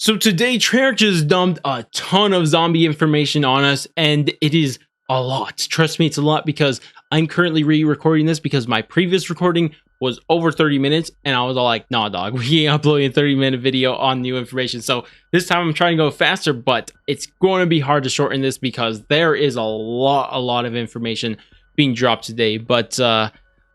So today, Treyarch just dumped a ton of zombie information on us, and it is a lot. Trust me, it's a lot because I'm currently re-recording this because my previous recording was over 30 minutes, and I was all like, nah, dog, we ain't uploading a 30-minute video on new information. So this time I'm trying to go faster, but it's going to be hard to shorten this because there is a lot of information being dropped today. But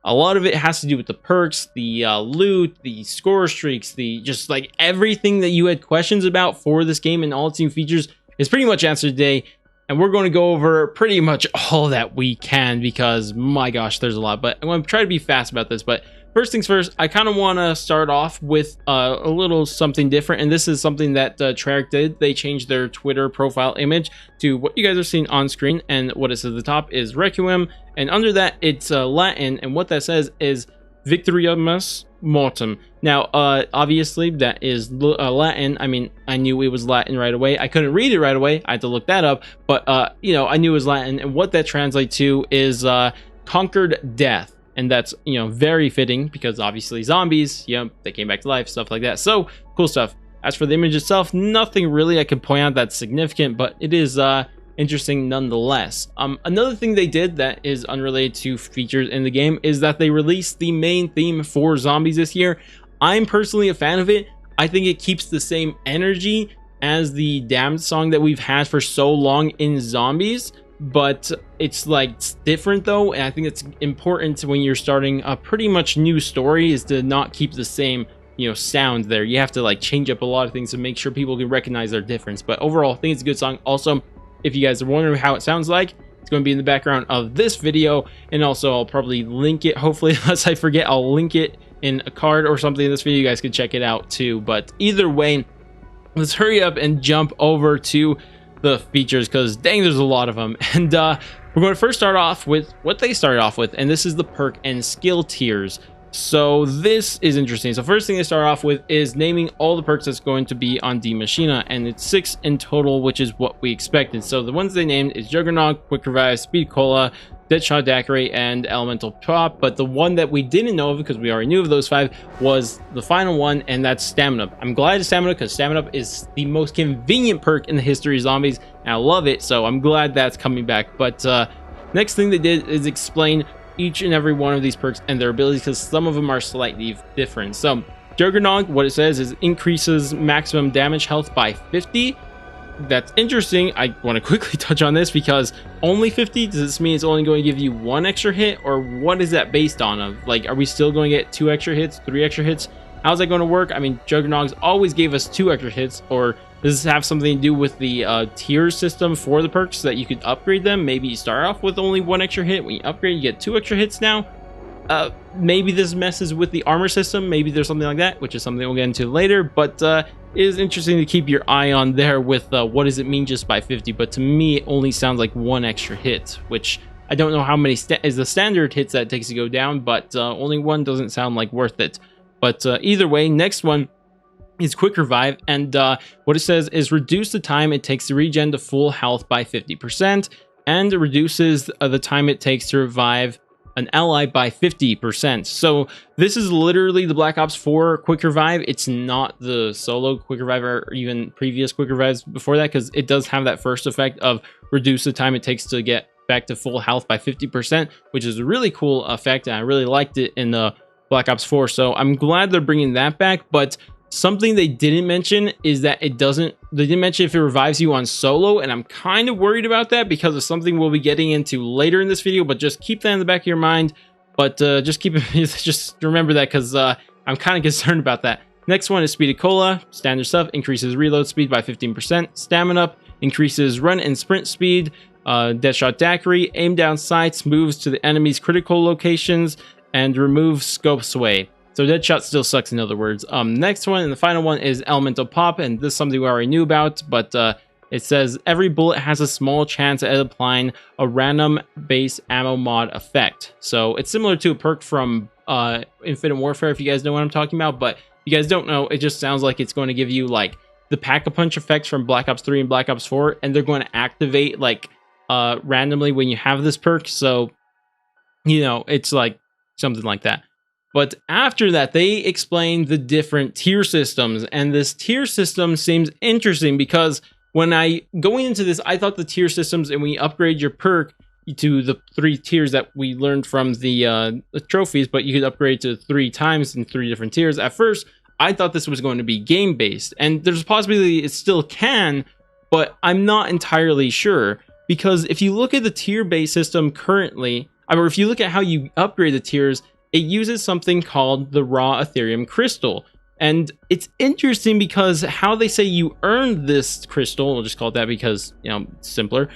a lot of it has to do with the perks, the loot, the score streaks, the just like everything that you had questions about for this game and all its new features is pretty much answered today. And we're going to go over pretty much all that we can because my gosh, there's a lot. But I'm going to try to be fast about this. But first things first, I kind of want to start off with a little something different. And this is something that Treyarch did. They changed their Twitter profile image to what you guys are seeing on screen. And what it says at the top is Requiem. And under that, it's Latin. And what that says is Victoriamus Mortem. Now, obviously, that is Latin. I mean, I knew it was Latin right away. I couldn't read it right away. I had to look that up. But, you know, I knew it was Latin. And what that translates to is conquered death. And that's, you know, very fitting because obviously zombies, you know, they came back to life, stuff like that. So, cool stuff. As for the image itself, nothing really I can point out that's significant, but it is interesting nonetheless. Another thing they did that is unrelated to features in the game is that they released the main theme for zombies this year. I'm personally a fan of it. I think it keeps the same energy as the Damned song that we've had for so long in zombies, but it's like different though, and I think it's important when you're starting a pretty much new story is to not keep the same, you know, sound there. You have to like change up a lot of things to make sure people can recognize their difference. But overall, I think it's a good song. Also, if you guys are wondering how it sounds like, it's going to be in the background of this video, and also I'll probably link it, hopefully, unless I forget, I'll link it in a card or something in this video. You guys can check it out too. But either way, let's hurry up and jump over to the features because dang, there's a lot of them. And we're going to first start off with what they started off with, and this is the perk and skill tiers. So this is interesting. So first thing they start off with is naming all the perks that's going to be on the Maschine, and it's 6 in total, which is what we expected. So the ones they named is Juggernaut, Quick Revive, Speed Cola, Deadshot Daiquiri, and Elemental Pop. But the one that we didn't know of, because we already knew of those 5, was the final one, and that's Stamina. I'm glad it's Stamina because Stamina is the most convenient perk in the history of zombies, and I love it. So I'm glad that's coming back. But next thing they did is explain each and every one of these perks and their abilities because some of them are slightly different. So Juggernaut, what it says is increases maximum damage health by 50. That's interesting. I want to quickly touch on this because only 50, does this mean it's only going to give you 1 extra hit, or what is that based on? Of like, are we still going to get 2 extra hits, 3 extra hits? How's that going to work? I mean, Juggernauts always gave us 2 extra hits, or does this have something to do with the tier system for the perks so that you could upgrade them? Maybe you start off with only 1 extra hit. When you upgrade, you get 2 extra hits now. Maybe this messes with the armor system. Maybe there's something like that, which is something we'll get into later. But it is interesting to keep your eye on there with what does it mean just by 50. But to me, it only sounds like 1 extra hit, which I don't know how many is the standard hits that it takes to go down. But only 1 doesn't sound like worth it. But either way, next one is Quick Revive, and what it says is reduce the time it takes to regen to full health by 50%, and it reduces the time it takes to revive an ally by 50%. So this is literally the Black Ops 4 Quick Revive. It's not the solo Quick Revive or even previous Quick Revives before that, because it does have that first effect of reduce the time it takes to get back to full health by 50%, which is a really cool effect, and I really liked it in the Black Ops 4. So I'm glad they're bringing that back. But something they didn't mention is that they didn't mention if it revives you on solo, and I'm kind of worried about that because of something we'll be getting into later in this video, but just keep that in the back of your mind. But just remember that because I'm kind of concerned about that. Next one is Speed Cola. Standard stuff increases reload speed by 15%. Stamina increases run and sprint speed. Deadshot Daiquiri, aim down sights, moves to the enemy's critical locations, and removes scope sway. So Deadshot still sucks, in other words. Next one and the final one is Elemental Pop, and this is something we already knew about, but it says every bullet has a small chance at applying a random base ammo mod effect. So it's similar to a perk from Infinite Warfare, if you guys know what I'm talking about, but if you guys don't know, it just sounds like it's going to give you like the Pack-a-Punch effects from Black Ops 3 and Black Ops 4, and they're going to activate like randomly when you have this perk. So, you know, it's like something like that. But after that, they explained the different tier systems, and this tier system seems interesting because when going into this, I thought the tier systems, and when you upgrade your perk to the 3 tiers that we learned from the trophies, but you could upgrade to 3 times in 3 different tiers. At first, I thought this was going to be game-based, and there's a possibility it still can, but I'm not entirely sure, because if you look at the tier-based system currently, or if you look at how you upgrade the tiers, it uses something called the raw Ethereum crystal. And it's interesting because how they say you earn this crystal, we'll just call it that because, you know, it's simpler,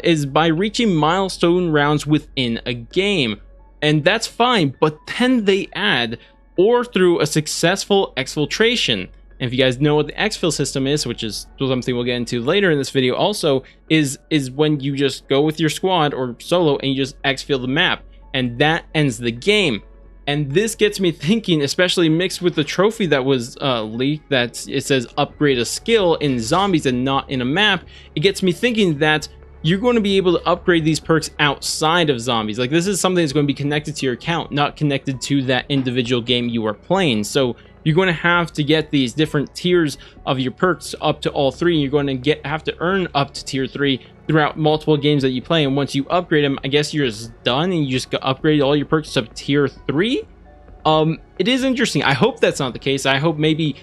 is by reaching milestone rounds within a game. And that's fine, but then they add, or through a successful exfiltration. And if you guys know what the XFill system is, which is something we'll get into later in this video also, is when you just go with your squad or solo and you just exfil the map. And that ends the game. And this gets me thinking, especially mixed with the trophy that was leaked, that it says upgrade a skill in zombies and not in a map. It gets me thinking that you're going to be able to upgrade these perks outside of zombies. Like, this is something that's going to be connected to your account, not connected to that individual game you are playing. So you're going to have to get these different tiers of your perks up to all 3. You're going to have to earn up to tier 3 throughout multiple games that you play. And once you upgrade them, I guess you're just done and you just upgrade all your perks to tier 3. It is interesting. I hope that's not the case. I hope maybe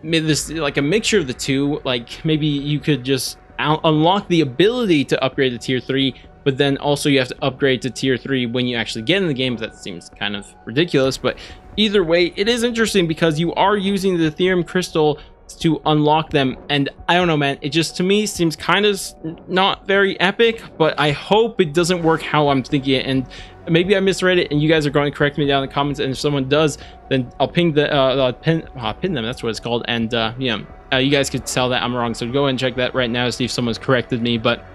this, like a mixture of the two, like maybe you could just unlock the ability to upgrade to tier 3, but then also you have to upgrade to tier 3 when you actually get in the game. That seems kind of ridiculous, but either way, it is interesting because you are using the Ethereum crystal to unlock them, and I don't know, man, it just to me seems kind of not very epic, but I hope it doesn't work how I'm thinking it, and maybe I misread it and you guys are going to correct me down in the comments, and if someone does, then I'll ping the pin them, that's what it's called, and yeah, you guys could tell that I'm wrong, so go and check that right now to see if someone's corrected me. But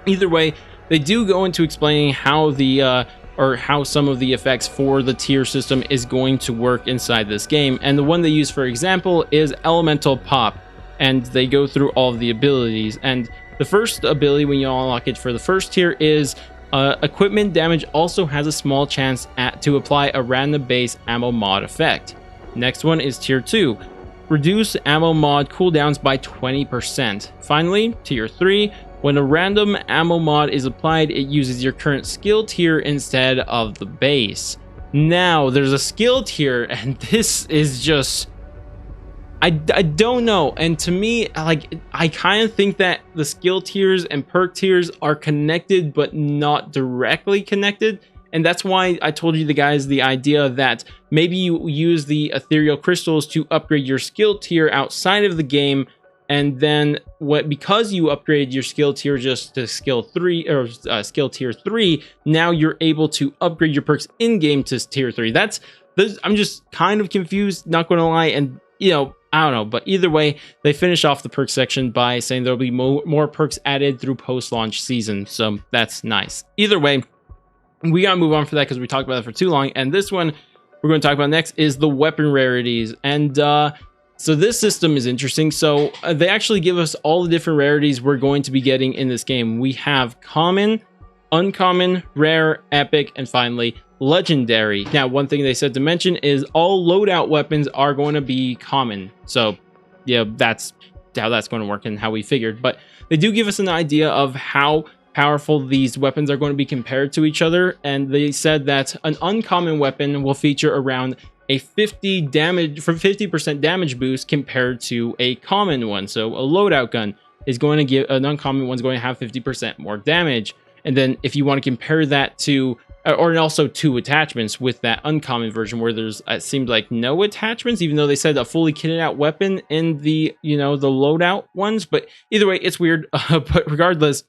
either way, they do go into explaining how the or how some of the effects for the tier system is going to work inside this game. And the one they use, for example, is Elemental Pop, and they go through all of the abilities. And the first ability when you unlock it for the first tier is equipment damage also has a small chance to apply a random base ammo mod effect. Next one is tier 2, reduce ammo mod cooldowns by 20%. Finally, tier 3, when a random ammo mod is applied, it uses your current skill tier instead of the base. Now, there's a skill tier, and this is just... I don't know. And to me, like, I kind of think that the skill tiers and perk tiers are connected, but not directly connected. And that's why I told you guys the idea that maybe you use the ethereal crystals to upgrade your skill tier outside of the game. And then because you upgrade your skill tier just to skill 3 or skill tier 3, now you're able to upgrade your perks in game to tier 3. I'm just kind of confused, not going to lie, and you know, I don't know, but either way, they finish off the perk section by saying there'll be more perks added through post-launch season, so that's nice. Either way, we gotta move on for that because we talked about it for too long, and this one we're going to talk about next is the weapon rarities. And so this system is interesting. So they actually give us all the different rarities we're going to be getting in this game. We have common, uncommon, rare, epic, and finally legendary. Now, one thing they said to mention is all loadout weapons are going to be common. So yeah, that's how that's going to work and how we figured. But they do give us an idea of how powerful these weapons are going to be compared to each other. And they said that an uncommon weapon will feature around a 50% damage boost compared to a common one. So a loadout gun is going to give an uncommon one's going to have 50% more damage. And then if you want to compare that to, or also 2 attachments with that uncommon version where there's, it seemed like no attachments, even though they said a fully kitted out weapon in the, you know, the loadout ones. But either way, it's weird. But regardless,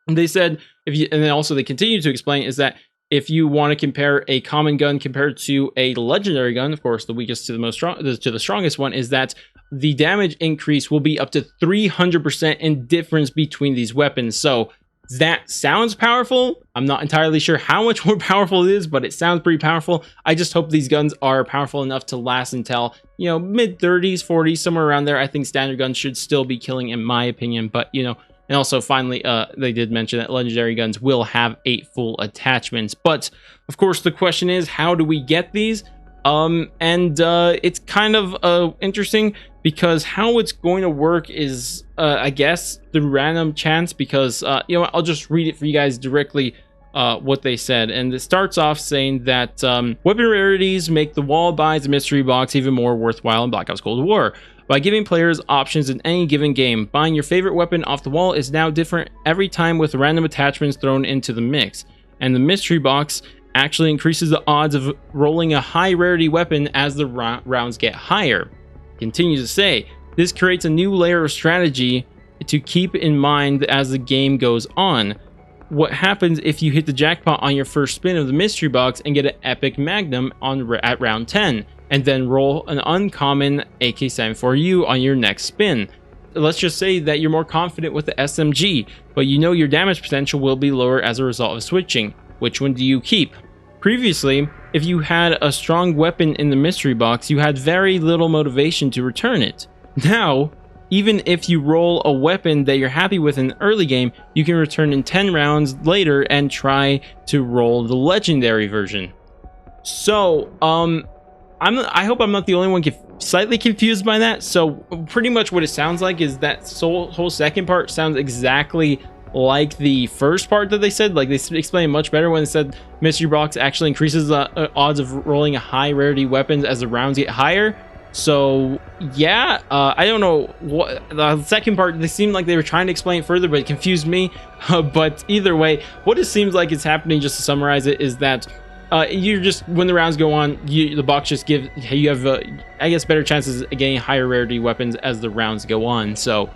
they said, and then also they continue to explain is that if you want to compare a common gun compared to a legendary gun, of course, the weakest to the the strongest one, is that the damage increase will be up to 300% in difference between these weapons. So that sounds powerful. I'm not entirely sure how much more powerful it is, but it sounds pretty powerful. I just hope these guns are powerful enough to last until, you know, mid 30s, 40s, somewhere around there. I think standard guns should still be killing in my opinion, but you know. And also, finally, they did mention that legendary guns will have 8 full attachments. But, of course, the question is, how do we get these? It's kind of interesting because how it's going to work is I guess through random chance, because you know what, I'll just read it for you guys directly what they said. And it starts off saying that weapon rarities make the wall buys mystery box even more worthwhile in Black Ops Cold War. By giving players options in any given game, buying your favorite weapon off the wall is now different every time with random attachments thrown into the mix. And the mystery box actually increases the odds of rolling a high rarity weapon as the rounds get higher. Continues to say, this creates a new layer of strategy to keep in mind as the game goes on. What happens if you hit the jackpot on your first spin of the mystery box and get an epic magnum at round 10, and then roll an uncommon AK-74U on your next spin? Let's just say that you're more confident with the SMG, but you know your damage potential will be lower as a result of switching. Which one do you keep? Previously, if you had a strong weapon in the mystery box, you had very little motivation to return it. Now, even if you roll a weapon that you're happy with in the early game, you can return in 10 rounds later and try to roll the legendary version. So, I hope I'm not the only one slightly confused by that. So pretty much what it sounds like is that whole second part sounds exactly like the first part that they said. Like, they explained much better when they said mystery box actually increases the odds of rolling a high rarity weapons as the rounds get higher. So yeah, I don't know what the second part, they seemed like they were trying to explain it further, but it confused me. But either way, what it seems like is happening, just to summarize it, is that you're just, when the rounds go on, the box just gives, you have I guess better chances of getting higher rarity weapons as the rounds go on. So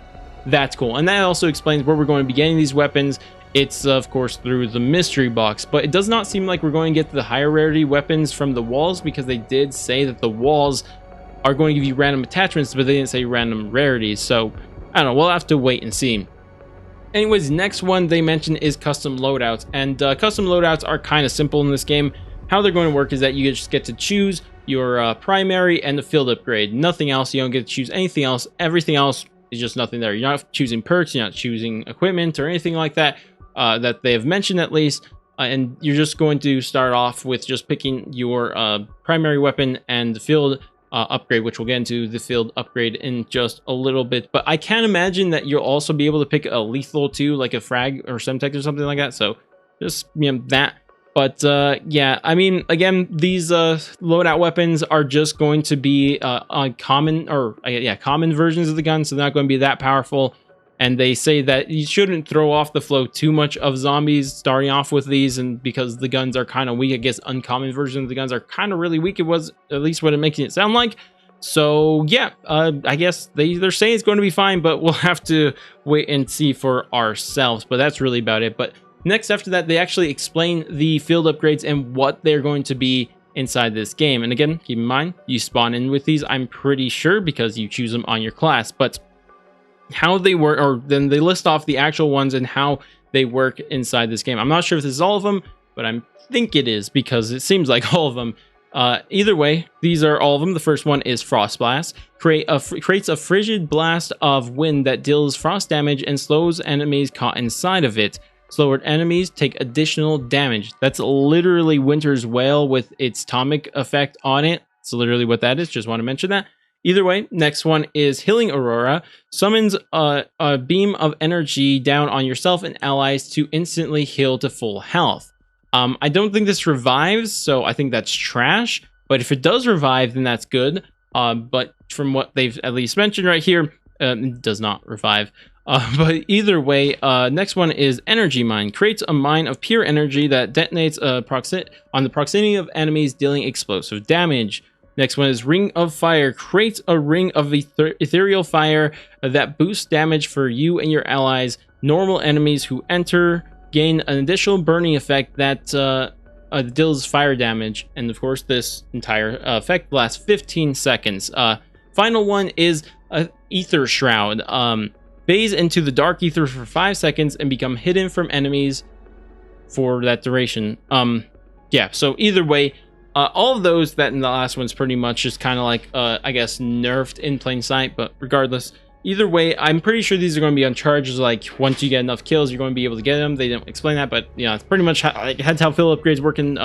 that's cool. And that also explains where we're going to be getting these weapons. It's of course through the mystery box, but it does not seem like we're going to get the higher rarity weapons from the walls, because they did say that the walls are going to give you random attachments, but they didn't say random rarities. So I don't know, we'll have to wait and see. Anyways, next one they mentioned is custom loadouts, and custom loadouts are kind of simple in this game. How they're going to work is that you just get to choose your primary and the field upgrade. Nothing else. You don't get to choose anything else. Everything else is just nothing there. You're not choosing perks, you're not choosing equipment or anything like that, that they have mentioned at least. And you're just going to start off with just picking your primary weapon and the field upgrade, which we'll get into the field upgrade in just a little bit. But I can't imagine that you'll also be able to pick a lethal too, like a frag or semtex or something like that. So just, you know, that. But yeah, I mean, again, these loadout weapons are just going to be on common, or yeah, common versions of the gun, so they're not going to be that powerful. And they say that you shouldn't throw off the flow too much of zombies starting off with these, and because the guns are kind of weak, I guess uncommon versions of the guns are kind of really weak. It was at least what it makes it sound like. So yeah, I guess they're saying it's going to be fine, but we'll have to wait and see for ourselves. But that's really about it. But next after that, they actually explain the field upgrades and what they're going to be inside this game. And again, keep in mind, you spawn in with these, I'm pretty sure, because you choose them on your class. But how they work, or then they list off the actual ones and how they work inside this game. I'm not sure if this is all of them, but I think it is, because it seems like all of them. Either way, these are all of them. The first one is Frost Blast. Creates a frigid blast of wind that deals frost damage and slows enemies caught inside of it. Slower enemies take additional damage. That's literally Winter's Wail with its atomic effect on it. It's literally what that is. Just want to mention that. Either way, next one is Healing Aurora. Summons a beam of energy down on yourself and allies to instantly heal to full health. I don't think this revives, so I think that's trash. But if it does revive, then that's good. But from what they've at least mentioned right here, it does not revive. But either way, next one is Energy Mine. Creates a mine of pure energy that detonates on the proximity of enemies, dealing explosive damage. Next one is Ring of Fire. Creates a ring of ethereal fire that boosts damage for you and your allies. Normal enemies who enter gain an additional burning effect that deals fire damage. And of course, this entire effect lasts 15 seconds. Final one is Ether Shroud. Phase into the dark ether for 5 seconds and become hidden from enemies for that duration. Yeah, so either way, all of those, that in the last one's pretty much just kind of like, I guess, nerfed in plain sight. But regardless, either way, I'm pretty sure these are going to be on charges. Like, once you get enough kills, you're going to be able to get them. They didn't explain that, but yeah, it's pretty much how, like, that's how fill upgrades work in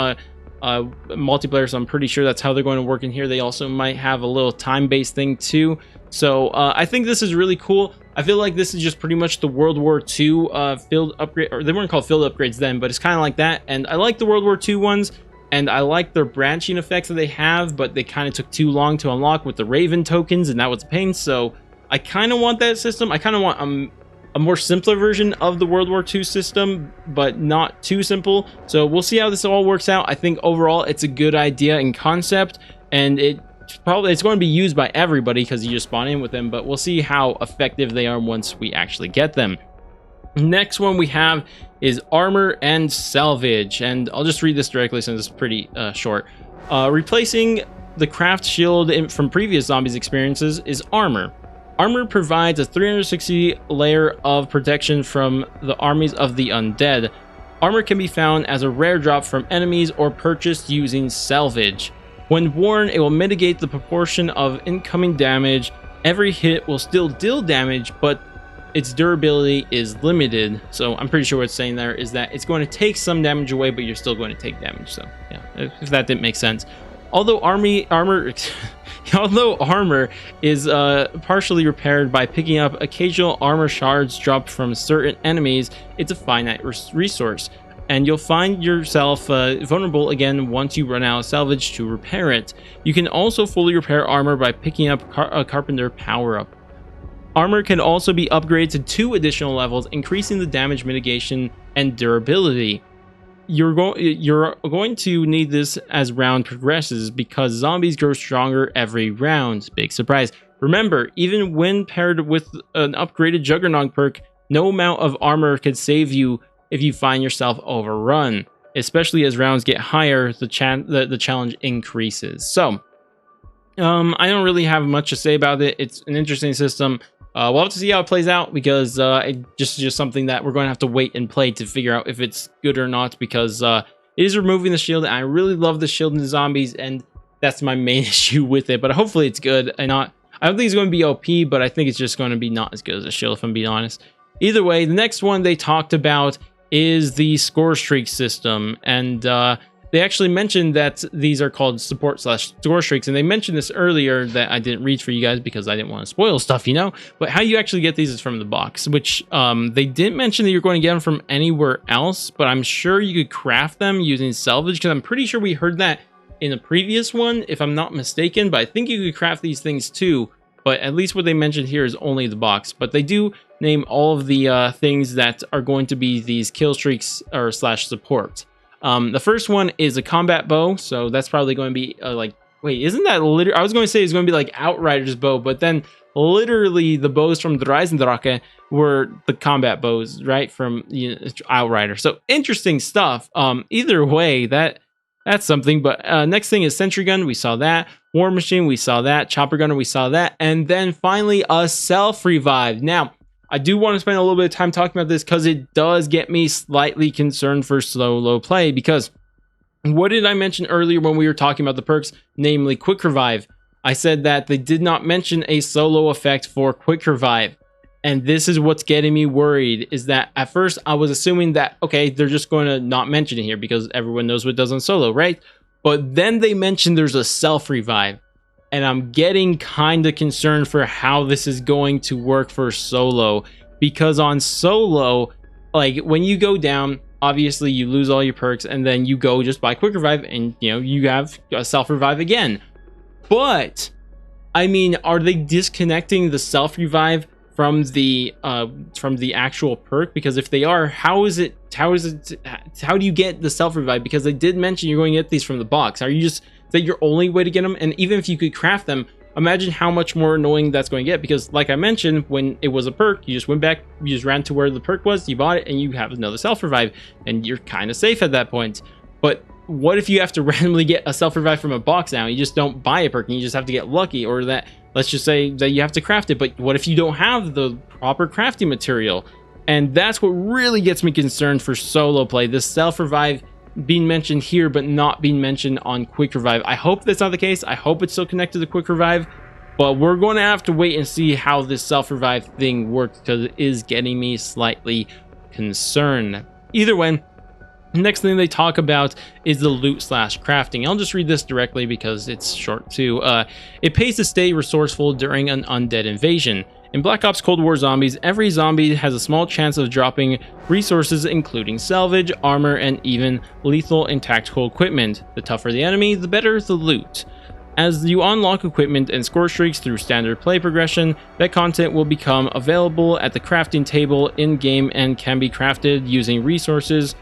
multiplayer, so I'm pretty sure that's how they're going to work in here. They also might have a little time-based thing too. So I think this is really cool. I feel like this is just pretty much the World War II field upgrade, or they weren't called field upgrades then, but it's kind of like that. And I like the World War II ones, and I like their branching effects that they have, but they kind of took too long to unlock with the Raven tokens, and that was a pain. So I kind of want that system. I kind of want a more simpler version of the World War II system, but not too simple. So we'll see how this all works out. I think overall it's a good idea and concept, and it's going to be used by everybody because you just spawn in with them, but we'll see how effective they are once we actually get them. Next one we have is armor and salvage, and I'll just read this directly since it's pretty short. Replacing the craft shield from previous zombies experiences is armor. Armor provides a 360 layer of protection from the armies of the undead. Armor can be found as a rare drop from enemies or purchased using salvage. When worn, it will mitigate the proportion of incoming damage. Every hit will still deal damage, but its durability is limited. So I'm pretty sure what it's saying there is that it's going to take some damage away, but you're still going to take damage. So yeah, if that didn't make sense. Although armor is partially repaired by picking up occasional armor shards dropped from certain enemies, it's a finite resource, and you'll find yourself vulnerable again once you run out of salvage to repair it. You can also fully repair armor by picking up a carpenter power-up. Armor can also be upgraded to 2 additional levels, increasing the damage mitigation and durability. You're going to need this as round progresses because zombies grow stronger every round. Big surprise. Remember, even when paired with an upgraded Juggernaut perk, no amount of armor can save you if you find yourself overrun. Especially as rounds get higher, the challenge increases. So, I don't really have much to say about it. It's an interesting system. We'll have to see how it plays out because it's just something that we're going to have to wait and play to figure out if it's good or not, because it is removing the shield, and I really love the shield in the zombies, and that's my main issue with it. But hopefully it's good and not. I don't think it's going to be OP, but I think it's just going to be not as good as a shield, if I'm being honest. Either way, the next one they talked about is the score streak system, and they actually mentioned that these are called support/score streaks, and they mentioned this earlier that I didn't read for you guys because I didn't want to spoil stuff, you know. But how you actually get these is from the box, which they didn't mention that you're going to get them from anywhere else, but I'm sure you could craft them using salvage, because I'm pretty sure we heard that in a previous one, if I'm not mistaken. But I think you could craft these things too, but at least what they mentioned here is only the box. But they do name all of the things that are going to be these kill streaks or /support. The first one is a combat bow, so that's probably going to be wait, isn't that literally? I was going to say it's going to be like Outrider's bow, but then literally the bows from the Reisendrache were the combat bows, right, from Outrider. So interesting stuff. Either way, that's something. But next thing is Sentry Gun. We saw that. War Machine. We saw that. Chopper Gunner. We saw that. And then finally a Self Revive. Now, I do want to spend a little bit of time talking about this because it does get me slightly concerned for solo play, because what did I mention earlier when we were talking about the perks, namely Quick Revive? I said that they did not mention a solo effect for Quick Revive. And this is what's getting me worried, is that at first I was assuming that, okay, they're just going to not mention it here because everyone knows what it does on solo, right? But then they mentioned there's a Self Revive. And I'm getting kind of concerned for how this is going to work for solo, because on solo, like when you go down, obviously you lose all your perks, and then you go just buy Quick Revive, and you have a Self Revive again. But I mean, are they disconnecting the Self Revive from the actual perk? Because if they are, how do you get the Self Revive? Because they did mention you're going to get these from the box. Is that your only way to get them? And even if you could craft them, imagine how much more annoying that's going to get, because like I mentioned, when it was a perk, you just went back, you just ran to where the perk was, you bought it, and you have another Self Revive, and you're kind of safe at that point. But what if you have to randomly get a Self Revive from a box now? You just don't buy a perk, and you just have to get lucky, or that, let's just say that you have to craft it, but what if you don't have the proper crafting material? And that's what really gets me concerned for solo play, this Self Revive being mentioned here but not being mentioned on Quick Revive. I hope that's not the case. I hope it's still connected to Quick Revive, but we're going to have to wait and see how this Self Revive thing works, because it is getting me slightly concerned. Either way, Next thing they talk about is the loot slash crafting. I'll just read this directly because it's short too. It pays to stay resourceful during an undead invasion. In Black Ops Cold War Zombies, every zombie has a small chance of dropping resources including salvage, armor, and even lethal and tactical equipment. The tougher the enemy, the better the loot. As you unlock equipment and score streaks through standard play progression, that content will become available at the crafting table in-game and can be crafted using resources.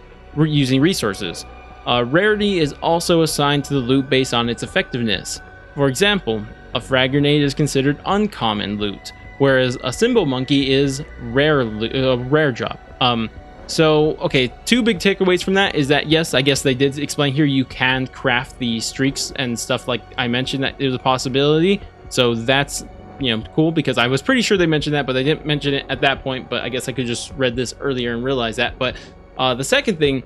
Rarity is also assigned to the loot based on its effectiveness. For example, a frag grenade is considered uncommon loot, whereas a symbol monkey is rare drop. So, okay, two big takeaways from that is that, yes, I guess they did explain here you can craft the streaks and stuff like I mentioned that it was a possibility. So that's, cool, because I was pretty sure they mentioned that, but they didn't mention it at that point. But I guess I could just read this earlier and realize that. But the second thing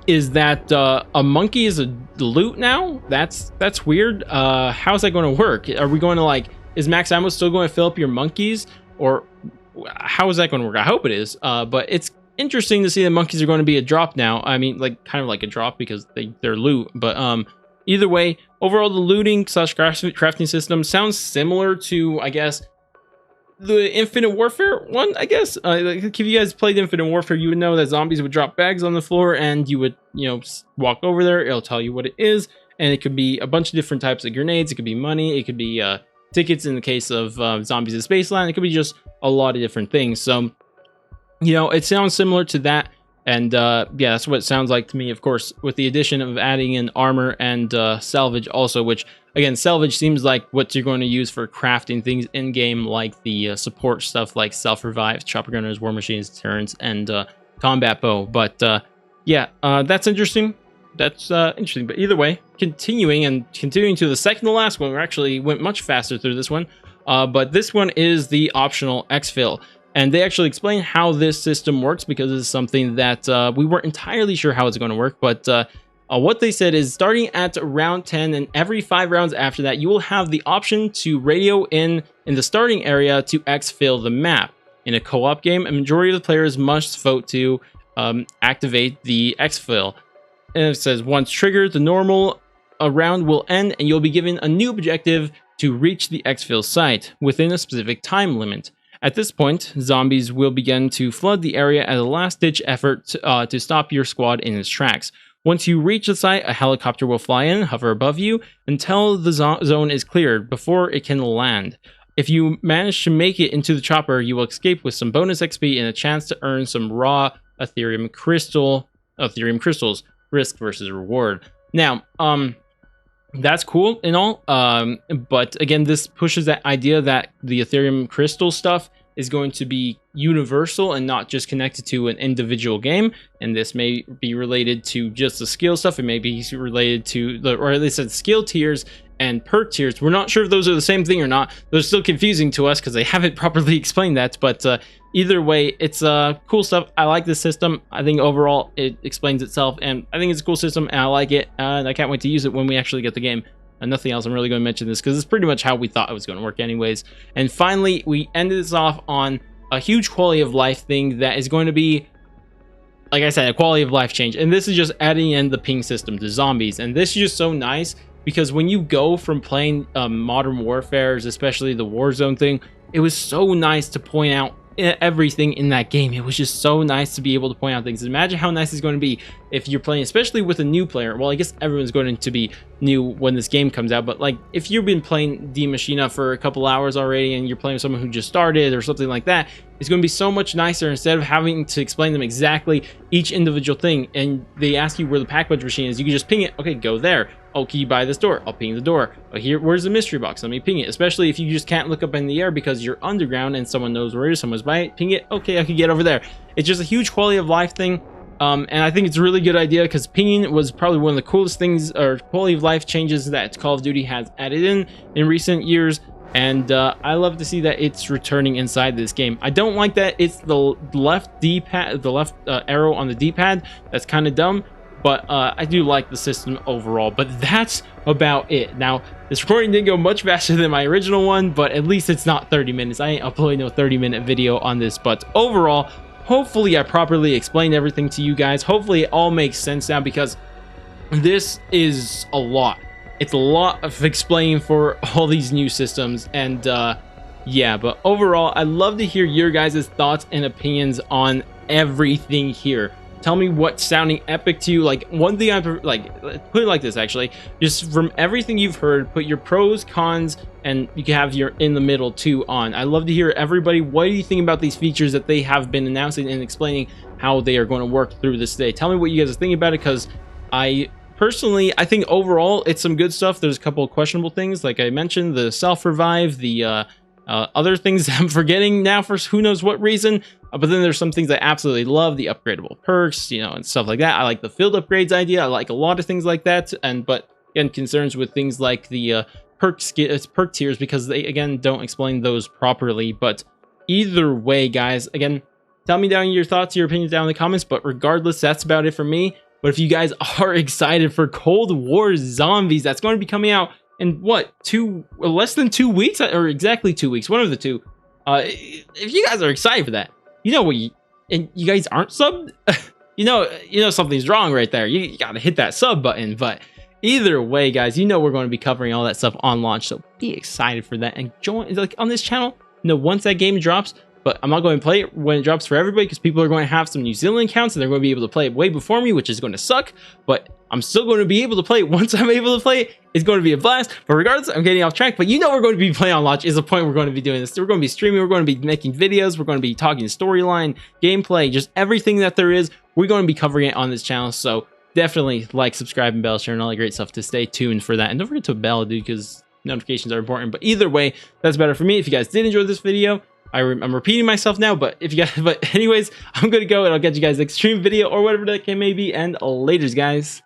is that a monkey is a loot now. That's weird. How's that going to work? Are we going to is max ammo still going to fill up your monkeys, or how is that going to work? I hope it is. But it's interesting to see that monkeys are going to be a drop now. I mean, kind of like a drop because they're loot. But either way, overall, the looting slash crafting system sounds similar to, I guess, the Infinite Warfare one, I guess. If you guys played Infinite Warfare, you would know that zombies would drop bags on the floor, and you would, walk over there. It'll tell you what it is, and it could be a bunch of different types of grenades. It could be money. It could be tickets in the case of Zombies in Spaceland. It could be just a lot of different things. So, it sounds similar to that. And yeah, that's what it sounds like to me, of course, with the addition of adding in armor and salvage also, which, again, salvage seems like what you're going to use for crafting things in-game, like the support stuff like self-revive, chopper gunners, war machines, deterrents, and combat bow. But yeah, that's interesting. That's interesting. But either way, continuing to the second to last one, we actually went much faster through this one. But this one is the optional XFill. And they actually explain how this system works, because it's something that we weren't entirely sure how it's going to work. But what they said is, starting at round 10 and every 5 rounds after that, you will have the option to radio in the starting area to XFill the map. In a co-op game, a majority of the players must vote to activate the XFill. And it says, once triggered, the normal round will end, and you'll be given a new objective to reach the XFill site within a specific time limit. At this point, zombies will begin to flood the area as a last-ditch effort to stop your squad in its tracks. Once you reach the site, a helicopter will fly in, hover above you, until the zone is cleared before it can land. If you manage to make it into the chopper, you will escape with some bonus XP and a chance to earn some raw Ethereum crystals. Risk versus reward. Now, that's cool and all, but again, this pushes that idea that the Ethereum crystal stuff is going to be universal and not just connected to an individual game. And this may be related to just the skill stuff. It may be related to or at least the skill tiers and perk tiers. We're not sure if those are the same thing or not. They're still confusing to us because they haven't properly explained that. But either way, it's cool stuff. I like this system. I think overall it explains itself, and I think it's a cool system, and I like it. And I can't wait to use it when we actually get the game. And nothing else, I'm really going to mention this because it's pretty much how we thought it was going to work anyways. And finally, we ended this off on a huge quality of life thing that is going to be, like I said, a quality of life change. And this is just adding in the ping system to zombies. And this is just so nice because when you go from playing Modern Warfares, especially the Warzone thing, it was so nice to point out everything in that game. It was just so nice to be able to point out things. Imagine how nice it's going to be if you're playing, especially with a new player. Well, I guess everyone's going to be new when this game comes out, but like if you've been playing Die Maschine for a couple hours already and you're playing with someone who just started or something like that, it's going to be so much nicer instead of having to explain them exactly each individual thing. And they ask you where the pack punch machine is, you can just ping it. Okay, go there. Oh, can you buy this door? I'll ping the door. Oh, where's the mystery box? Let me ping it. Especially if you just can't look up in the air because you're underground and someone knows where it is, someone's by it, ping it. Okay, I can get over there. It's just a huge quality of life thing. And I think it's a really good idea because pinging was probably one of the coolest things or quality of life changes that Call of Duty has added in recent years. And I love to see that it's returning inside this game. I don't like that it's the left D-pad, the left arrow on the D-pad. That's kind of dumb. But I do like the system overall. But that's about it. Now, this recording didn't go much faster than my original one, but at least it's not 30 minutes. I ain't uploading no 30-minute video on this. But overall, hopefully I properly explained everything to you guys. Hopefully it all makes sense now, because this is a lot. It's a lot of explaining for all these new systems. And yeah, but overall, I'd love to hear your guys' thoughts and opinions on everything here. Tell me what's sounding epic to you. Like, one thing I'm like, put it like this, actually, just from everything you've heard, put your pros, cons, and you can have your in the middle too on. I love to hear everybody, what do you think about these features that they have been announcing and explaining how they are going to work through this day. Tell me what you guys are thinking about it, because I personally, I think overall it's some good stuff. There's a couple of questionable things, like I mentioned, the self-revive, the other things I'm forgetting now for who knows what reason. But then there's some things I absolutely love, the upgradable perks, you know, and stuff like that. I like the field upgrades idea. I like a lot of things like that. And but again, concerns with things like the perk tiers, because they again don't explain those properly. But either way, guys, again, tell me down your thoughts, your opinions down in the comments. But regardless, that's about it for me. But if you guys are excited for Cold War Zombies, that's going to be coming out in what, less than 2 weeks, or exactly 2 weeks, one of the two. If you guys are excited for that, you know what, and you guys aren't subbed, you know something's wrong right there. You gotta hit that sub button. But either way, guys, you know we're going to be covering all that stuff on launch, so be excited for that and join, like, on this channel. You know, once that game drops. But I'm not going to play it when it drops for everybody, because people are going to have some Unsealing accounts and they're going to be able to play it way before me, which is going to suck. But I'm still going to be able to play it once I'm able to play it. It's going to be a blast. But regardless, I'm getting off track. But you know we're going to be playing on launch is the point we're going to be doing this. We're going to be streaming. We're going to be making videos. We're going to be talking storyline, gameplay, just everything that there is. We're going to be covering it on this channel. So definitely like, subscribe, and bell, share, and all that great stuff to stay tuned for that. And don't forget to bell, dude, because notifications are important. But either way, that's better for me. If you guys did enjoy this video, I'm repeating myself now, but if you guys, but anyways, I'm gonna go and I'll get you guys next stream video or whatever that may be, and laters, guys.